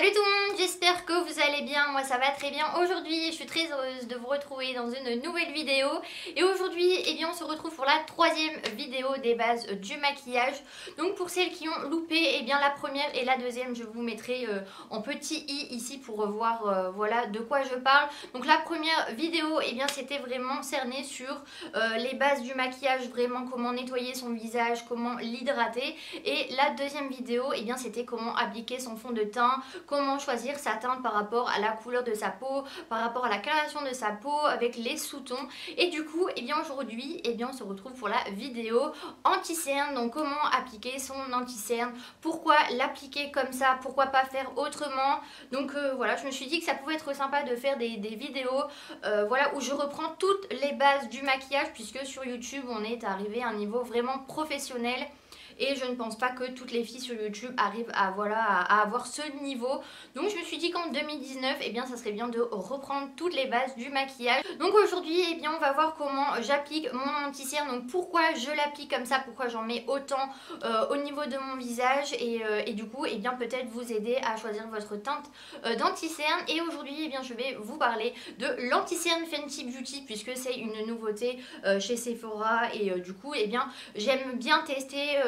Salut tout le monde, j'espère que vous allez bien, moi ça va très bien. Aujourd'hui je suis très heureuse de vous retrouver dans une nouvelle vidéo. Et aujourd'hui on se retrouve pour la troisième vidéo des bases du maquillage. Donc pour celles qui ont loupé, la première et la deuxième je vous mettrai en petit i ici pour voir voilà de quoi je parle. Donc la première vidéo c'était vraiment cerné sur les bases du maquillage, vraiment comment nettoyer son visage, comment l'hydrater. Et la deuxième vidéo c'était comment appliquer son fond de teint, comment choisir sa teinte par rapport à la couleur de sa peau, par rapport à la coloration de sa peau avec les sous-tons. Et du coup aujourd'hui on se retrouve pour la vidéo anti-cerne. Donc comment appliquer son anti-cerne, pourquoi l'appliquer comme ça, pourquoi pas faire autrement. Donc voilà, je me suis dit que ça pouvait être sympa de faire des vidéos voilà, où je reprends toutes les bases du maquillage, puisque sur YouTube on est arrivé à un niveau vraiment professionnel. Et je ne pense pas que toutes les filles sur YouTube arrivent à, à avoir ce niveau. Donc je me suis dit qu'en 2019, ça serait bien de reprendre toutes les bases du maquillage. Donc aujourd'hui, on va voir comment j'applique mon anti-cerne. Donc pourquoi je l'applique comme ça, pourquoi j'en mets autant au niveau de mon visage. Et du coup, peut-être vous aider à choisir votre teinte d'anti-cerne. Et aujourd'hui, je vais vous parler de l'anti-cerne Fenty Beauty, puisque c'est une nouveauté chez Sephora. Et du coup, j'aime bien tester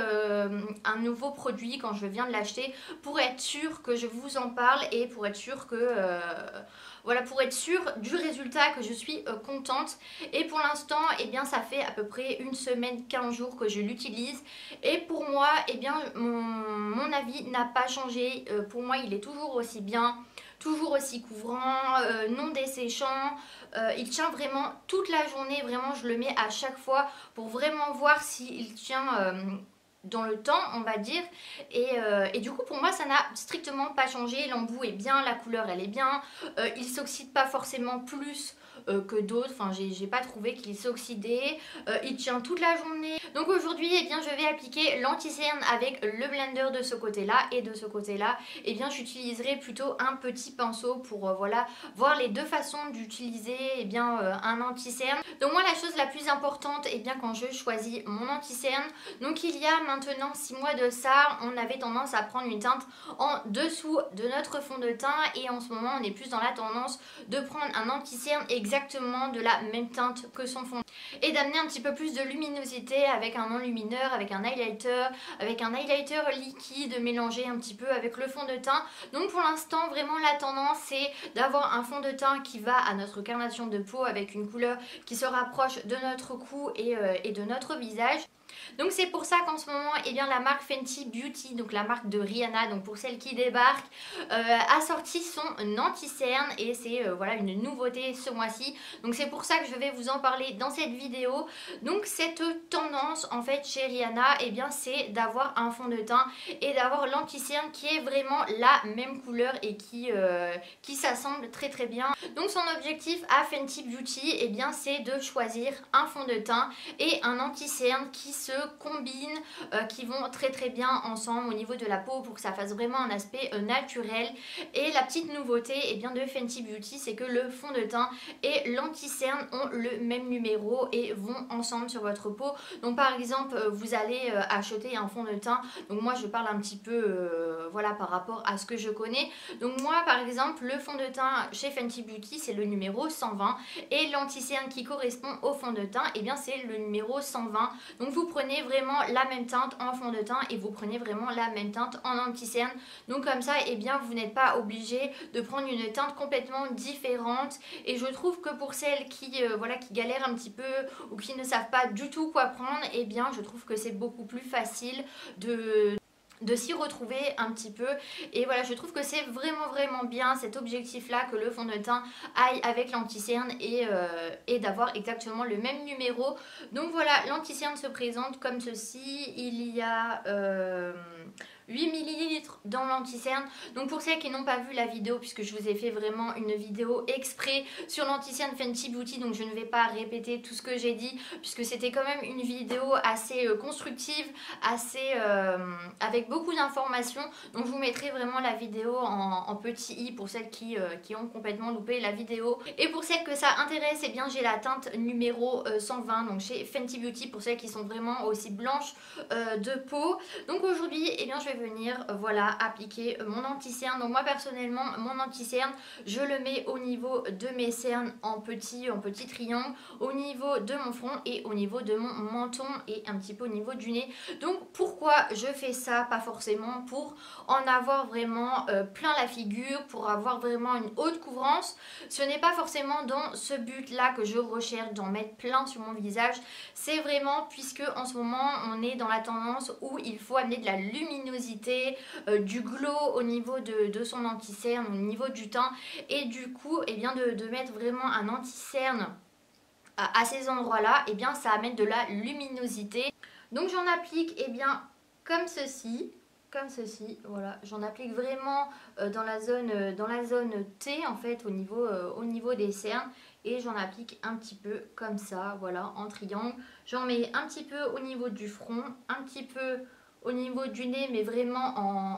un nouveau produit quand je viens de l'acheter pour être sûre que je vous en parle et pour être sûre que voilà, pour être sûre du résultat, que je suis contente. Et pour l'instant ça fait à peu près une semaine, 15 jours que je l'utilise. Et pour moi mon avis n'a pas changé. Pour moi il est toujours aussi bien, toujours aussi couvrant, non desséchant. Il tient vraiment toute la journée, vraiment je le mets à chaque fois pour vraiment voir s'il tient dans le temps, on va dire. Et du coup pour moi ça n'a strictement pas changé. L'embout est bien, la couleur elle est bien, il s'oxyde pas forcément plus que d'autres, enfin j'ai pas trouvé qu'il s'oxydait, il tient toute la journée. Donc aujourd'hui je vais appliquer l'anti-cerne avec le blender de ce côté là, et de ce côté là j'utiliserai plutôt un petit pinceau pour voilà voir les deux façons d'utiliser un anti-cerne. Donc moi la chose la plus importante quand je choisis mon anti-cerne, donc il y a maintenant 6 mois de ça, on avait tendance à prendre une teinte en dessous de notre fond de teint, et en ce moment on est plus dans la tendance de prendre un anti-cerne exactement de la même teinte que son fond et d'amener un petit peu plus de luminosité avec un enlumineur, avec un highlighter liquide mélangé un petit peu avec le fond de teint. Donc pour l'instant vraiment la tendance c'est d'avoir un fond de teint qui va à notre carnation de peau avec une couleur qui se rapproche de notre cou et de notre visage. Donc c'est pour ça qu'en ce moment la marque Fenty Beauty, donc la marque de Rihanna, donc pour celles qui débarquent, a sorti son anti-cerne, et c'est voilà une nouveauté ce mois-ci. Donc c'est pour ça que je vais vous en parler dans cette vidéo. Donc cette tendance en fait chez Rihanna c'est d'avoir un fond de teint et d'avoir l'anti-cerne qui est vraiment la même couleur et qui s'assemble très très bien. Donc son objectif à Fenty Beauty c'est de choisir un fond de teint et un anti-cerne qui se combinent, qui vont très très bien ensemble au niveau de la peau pour que ça fasse vraiment un aspect naturel. Et la petite nouveauté de Fenty Beauty, c'est que le fond de teint et l'anti-cerne ont le même numéro et vont ensemble sur votre peau. Donc par exemple vous allez acheter un fond de teint, donc moi je parle un petit peu voilà par rapport à ce que je connais. Donc moi par exemple le fond de teint chez Fenty Beauty c'est le numéro 120, et l'anti-cerne qui correspond au fond de teint c'est le numéro 120. Donc vous prenez vraiment la même teinte en fond de teint et vous prenez vraiment la même teinte en anti-cerne. Donc comme ça vous n'êtes pas obligé de prendre une teinte complètement différente. Et je trouve que pour celles qui voilà qui galèrent un petit peu ou qui ne savent pas du tout quoi prendre, je trouve que c'est beaucoup plus facile de s'y retrouver un petit peu. Et voilà, je trouve que c'est vraiment bien cet objectif là, que le fond de teint aille avec l'anti-cerne et d'avoir exactement le même numéro. Donc voilà, l'anti-cerne se présente comme ceci. Il y a 8 ml dans l'anti-cerne. Donc pour celles qui n'ont pas vu la vidéo, puisque je vous ai fait vraiment une vidéo exprès sur l'anti-cerne Fenty Beauty, donc je ne vais pas répéter tout ce que j'ai dit, puisque c'était quand même une vidéo assez constructive, assez avec beaucoup d'informations. Donc je vous mettrai vraiment la vidéo en petit i pour celles qui ont complètement loupé la vidéo. Et pour celles que ça intéresse, j'ai la teinte numéro 120, donc chez Fenty Beauty, pour celles qui sont vraiment aussi blanches de peau. Donc aujourd'hui je vais venir voilà appliquer mon anti-cerne. Donc moi personnellement mon anti-cerne je le mets au niveau de mes cernes en petit triangle, au niveau de mon front et au niveau de mon menton et un petit peu au niveau du nez. Donc pourquoi je fais ça? Pas forcément pour en avoir vraiment plein la figure, pour avoir vraiment une haute couvrance. Ce n'est pas forcément dans ce but là que je recherche d'en mettre plein sur mon visage. C'est vraiment puisque en ce moment on est dans la tendance où il faut amener de la luminosité, du glow au niveau de son anti-cerne, au niveau du teint, et du coup et bien de mettre vraiment un anti-cerne à ces endroits là, et bien ça amène de la luminosité. Donc j'en applique et bien comme ceci, voilà, j'en applique vraiment dans la zone T en fait, au niveau des cernes, et j'en applique un petit peu comme ça, voilà, en triangle. J'en mets un petit peu au niveau du front, un petit peu au niveau du nez, mais vraiment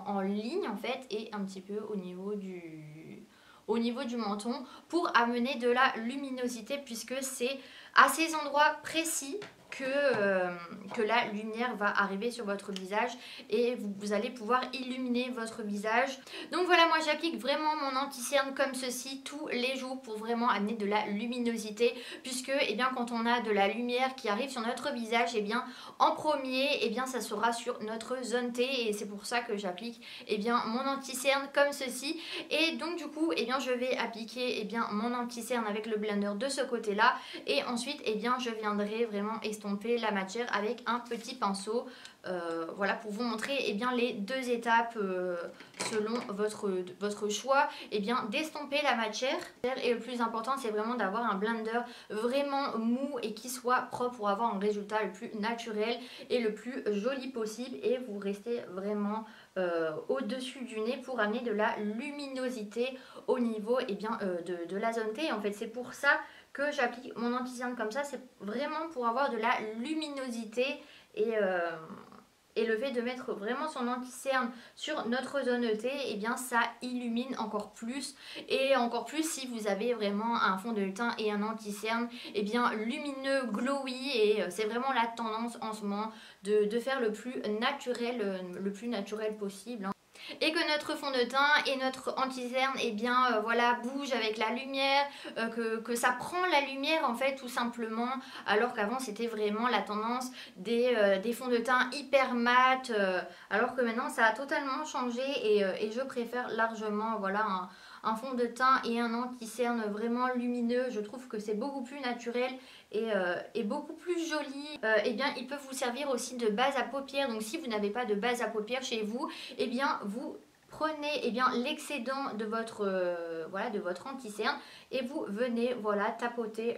en ligne en fait, et un petit peu au niveau du menton pour amener de la luminosité, puisque c'est à ces endroits précis que la lumière va arriver sur votre visage et vous allez pouvoir illuminer votre visage. Donc voilà, moi j'applique vraiment mon anti-cerne comme ceci tous les jours pour vraiment amener de la luminosité, puisque eh bien, quand on a de la lumière qui arrive sur notre visage, eh bien, en premier eh bien, ça sera sur notre zone T, et c'est pour ça que j'applique eh bien, mon anti-cerne comme ceci. Et donc du coup eh bien, je vais appliquer eh bien, mon anti-cerne avec le blender de ce côté là, et ensuite eh bien, je viendrai vraiment estomper la matière avec un petit pinceau, voilà, pour vous montrer eh bien, les deux étapes selon votre choix eh bien, d'estomper la matière. Et le plus important c'est vraiment d'avoir un blender vraiment mou et qui soit propre pour avoir un résultat le plus naturel et le plus joli possible, et vous restez vraiment au-dessus du nez pour amener de la luminosité au niveau eh bien, de la zone T. En fait c'est pour ça que j'applique mon anti-cerne comme ça, c'est vraiment pour avoir de la luminosité, et le fait de mettre vraiment son anti-cerne sur notre zone T, et bien ça illumine encore plus, et encore plus si vous avez vraiment un fond de teint et un anti-cerne et bien lumineux, glowy, et c'est vraiment la tendance en ce moment de faire le plus naturel possible, hein. Et que notre fond de teint et notre anti-cerne eh bien voilà, bouge avec la lumière, que ça prend la lumière en fait tout simplement, alors qu'avant c'était vraiment la tendance des fonds de teint hyper mat, alors que maintenant ça a totalement changé, et je préfère largement voilà un fond de teint et un anti-cerne vraiment lumineux. Je trouve que c'est beaucoup plus naturel et beaucoup plus joli. Eh bien il peut vous servir aussi de base à paupières. Donc si vous n'avez pas de base à paupières chez vous, eh bien vous prenez eh bien l'excédent de votre voilà, de votre anti-cerne, et vous venez voilà tapoter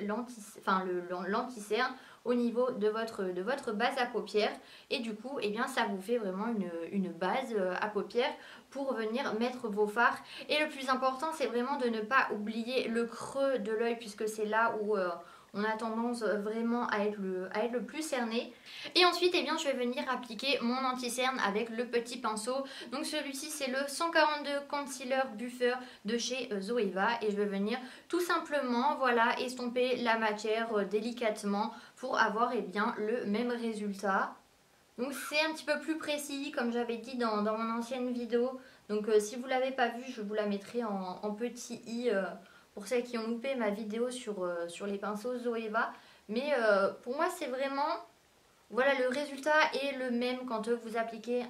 l'anti-cerne au niveau de votre base à paupières, et du coup eh bien ça vous fait vraiment une base à paupières pour venir mettre vos fards. Et le plus important c'est vraiment de ne pas oublier le creux de l'œil, puisque c'est là où on a tendance vraiment à être le plus cerné. Et ensuite eh bien, je vais venir appliquer mon anti-cerne avec le petit pinceau. Donc celui-ci c'est le 142 Concealer Buffer de chez Zoeva, et je vais venir tout simplement voilà estomper la matière délicatement pour avoir eh bien, le même résultat. Donc c'est un petit peu plus précis comme j'avais dit dans mon ancienne vidéo. Donc si vous ne l'avez pas vu, je vous la mettrai en petit i pour celles qui ont loupé ma vidéo sur les pinceaux Zoeva. Mais pour moi c'est vraiment, voilà, le résultat est le même quand vous appliquez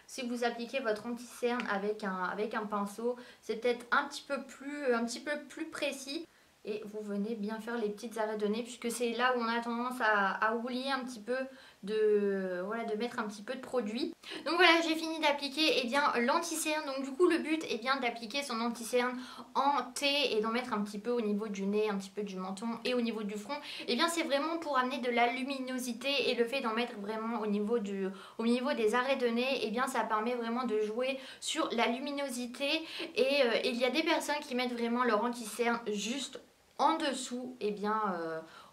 si vous appliquez votre anti-cerne avec un pinceau, c'est peut-être un petit peu plus précis. Et vous venez bien faire les petites arrêts de nez, puisque c'est là où on a tendance à oublier un petit peu de mettre un petit peu de produit. Donc voilà, j'ai fini d'appliquer eh bien l'anti-cerne. Donc du coup le but est bien d'appliquer son anti-cerne en T et d'en mettre un petit peu au niveau du nez, un petit peu du menton et au niveau du front. Et bien c'est vraiment pour amener de la luminosité, et le fait d'en mettre vraiment au niveau des arrêts de nez, et bien ça permet vraiment de jouer sur la luminosité. Et il y a des personnes qui mettent vraiment leur anti-cerne juste en dessous, et bien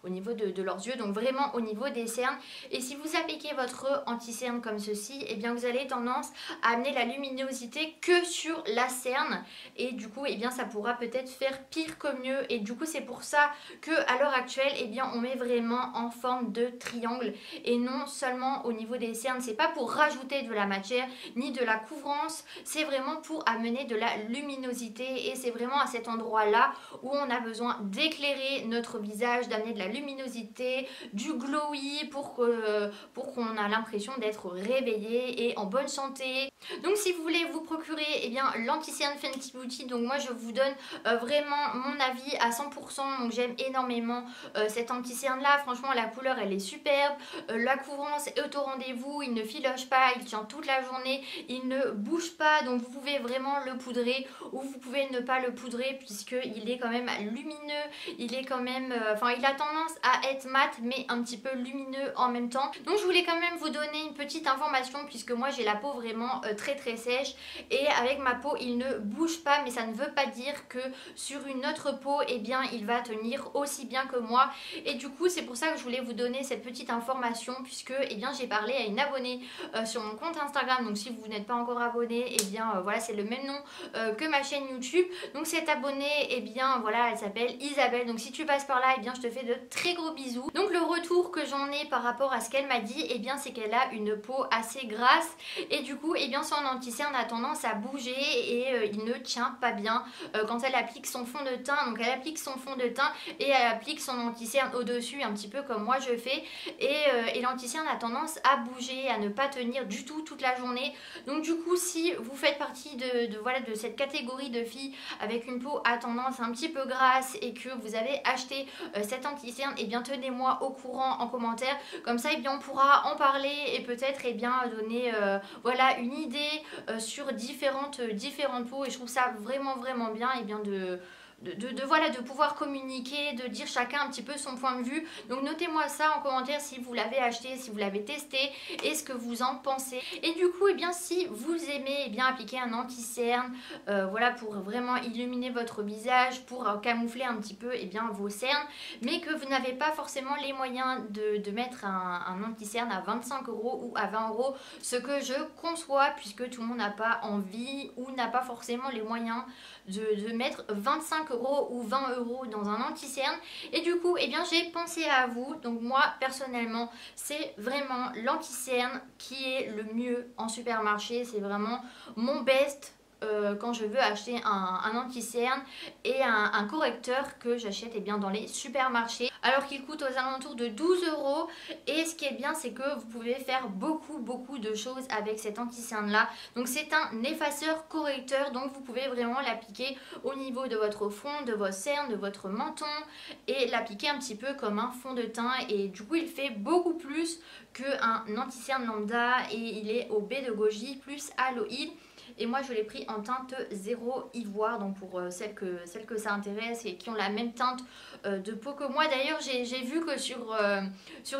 au niveau de leurs yeux, donc vraiment au niveau des cernes. Et si vous appliquez votre anti-cerne comme ceci, et bien vous allez tendance à amener la luminosité que sur la cerne, et du coup et bien ça pourra peut-être faire pire que mieux. Et du coup c'est pour ça que à l'heure actuelle et bien on met vraiment en forme de triangle et non seulement au niveau des cernes. C'est pas pour rajouter de la matière ni de la couvrance, c'est vraiment pour amener de la luminosité, et c'est vraiment à cet endroit là où on a besoin d'éclairer notre visage, d'amener de la luminosité, du glowy pour qu'on a l'impression d'être réveillé et en bonne santé. Donc si vous voulez vous procurer eh bien l'anti-cerne Fenty Beauty, donc moi je vous donne vraiment mon avis à 100%. Donc j'aime énormément cet anti-cerne là, franchement la couleur elle est superbe, la couvrance est au rendez-vous, il ne filoche pas, il tient toute la journée, il ne bouge pas, donc vous pouvez vraiment le poudrer ou vous pouvez ne pas le poudrer puisqu'il est quand même lumineux, il est quand même, enfin il a tendance à être mat mais un petit peu lumineux en même temps. Donc je voulais quand même vous donner une petite information puisque moi j'ai la peau vraiment très sèche et avec ma peau il ne bouge pas, mais ça ne veut pas dire que sur une autre peau eh bien il va tenir aussi bien que moi. Et du coup c'est pour ça que je voulais vous donner cette petite information puisque eh bien j'ai parlé à une abonnée sur mon compte Instagram. Donc si vous n'êtes pas encore abonné, eh bien voilà, c'est le même nom que ma chaîne YouTube. Donc cette abonnée eh bien voilà, elle s'appelle Isabelle. Donc si tu passes par là, eh bien je te fais de très gros bisous. Donc le retour que j'en ai par rapport à ce qu'elle m'a dit, eh bien c'est qu'elle a une peau assez grasse et du coup eh bien son anti-cerne a tendance à bouger et il ne tient pas bien quand elle applique son fond de teint. Donc elle applique son fond de teint et elle applique son anti-cerne au dessus un petit peu comme moi je fais, et l'anti-cerne a tendance à bouger, à ne pas tenir du tout toute la journée. Donc du coup si vous faites partie voilà, de cette catégorie de filles avec une peau à tendance un petit peu grasse et que vous avez acheté cet anti-cerne, et bien tenez-moi au courant en commentaire, comme ça et bien on pourra en parler et peut-être et bien donner voilà une idée sur différentes peaux. Et je trouve ça vraiment bien et bien voilà, de pouvoir communiquer, de dire chacun un petit peu son point de vue. Donc notez-moi ça en commentaire si vous l'avez acheté, si vous l'avez testé et ce que vous en pensez. Et du coup eh bien si vous aimez eh bien appliquer un anti-cerne voilà, pour vraiment illuminer votre visage, pour camoufler un petit peu eh bien vos cernes, mais que vous n'avez pas forcément les moyens de mettre un anti-cerne à 25 € ou à 20 €, ce que je conçois puisque tout le monde n'a pas envie ou n'a pas forcément les moyens de mettre 25 € ou 20 € dans un anti-cerne. Et du coup eh bien j'ai pensé à vous. Donc moi personnellement c'est vraiment l'anti-cerne qui est le mieux en supermarché, c'est vraiment mon best quand je veux acheter un anti-cerne et un correcteur que j'achète eh bien dans les supermarchés, alors qu'il coûte aux alentours de 12 €. Et ce qui est bien c'est que vous pouvez faire beaucoup de choses avec cet anti-cerne là. Donc c'est un effaceur correcteur, donc vous pouvez vraiment l'appliquer au niveau de votre front, de vos cernes, de votre menton, et l'appliquer un petit peu comme un fond de teint. Et du coup il fait beaucoup plus qu'un anti-cerne lambda et il est au baie de goji plus aloe. Et moi je l'ai pris en teinte 0 ivoire, donc pour celles que ça intéresse et qui ont la même teinte de peau que moi. D'ailleurs j'ai vu que sur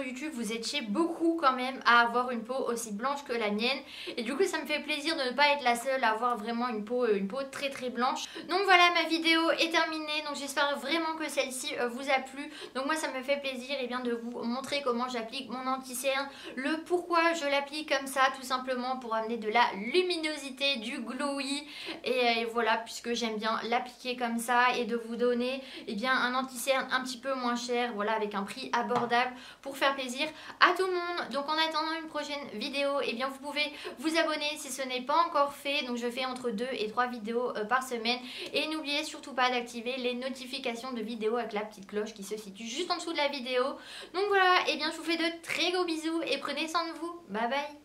YouTube vous étiez beaucoup quand même à avoir une peau aussi blanche que la mienne, et du coup ça me fait plaisir de ne pas être la seule à avoir vraiment une peau très blanche. Donc voilà, ma vidéo est terminée, donc j'espère vraiment que celle-ci vous a plu. Donc moi ça me fait plaisir et bien de vous montrer comment j'applique mon anti-cerne, le pourquoi je l'applique comme ça, tout simplement pour amener de la luminosité, du glowy, et voilà, puisque j'aime bien l'appliquer comme ça, et de vous donner eh bien un anti-cerne un petit peu moins cher, voilà, avec un prix abordable pour faire plaisir à tout le monde. Donc en attendant une prochaine vidéo, eh bien vous pouvez vous abonner si ce n'est pas encore fait. Donc je fais entre 2 et 3 vidéos par semaine, et n'oubliez surtout pas d'activer les notifications de vidéos avec la petite cloche qui se situe juste en dessous de la vidéo. Donc voilà, et bien je vous fais de très gros bisous et prenez soin de vous. Bye bye.